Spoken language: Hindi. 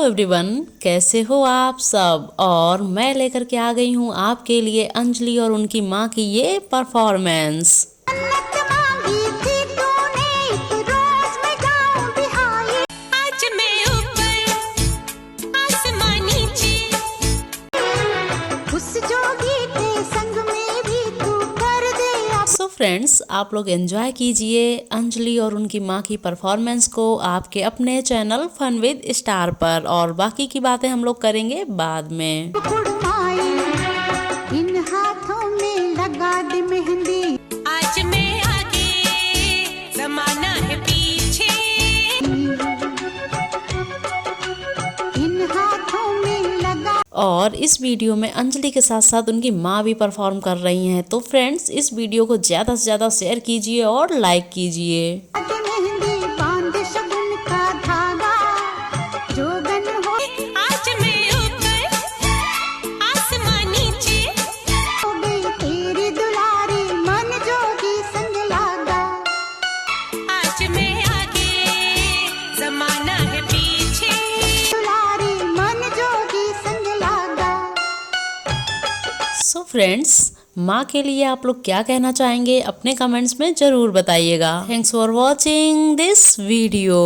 एवरीवन, कैसे हो आप सब। और मैं लेकर के आ गई हूँ आपके लिए अंजलि और उनकी माँ की ये परफॉर्मेंस। सो फ्रेंड्स, आप लोग एंजॉय कीजिए अंजलि और उनकी माँ की परफॉर्मेंस को आपके अपने चैनल फन विद स्टार पर, और बाकी की बातें हम लोग करेंगे बाद में। इन हाथों में लगा दी मेहंदी, आज मैं आगे जमाना है पीछे, इन हाथों में लगा। और इस वीडियो में अंजलि के साथ साथ उनकी माँ भी परफॉर्म कर रही हैं। तो फ्रेंड्स, इस वीडियो को ज़्यादा से ज़्यादा शेयर कीजिए और लाइक कीजिए। मेहंदी बांध शगुन का धागा, जोगन हो आज मैं ऊपर आसमान नीचे, हो गई तेरी दुलारी मन जोगी संग लागा, आज मैं आगे जमाना है पीछे, दुलारी मन जोगी संग लागा। सो फ्रेंड्स, माँ के लिए आप लोग क्या कहना चाहेंगे अपने कमेंट्स में ज़रूर बताइएगा। Thanks for watching this video.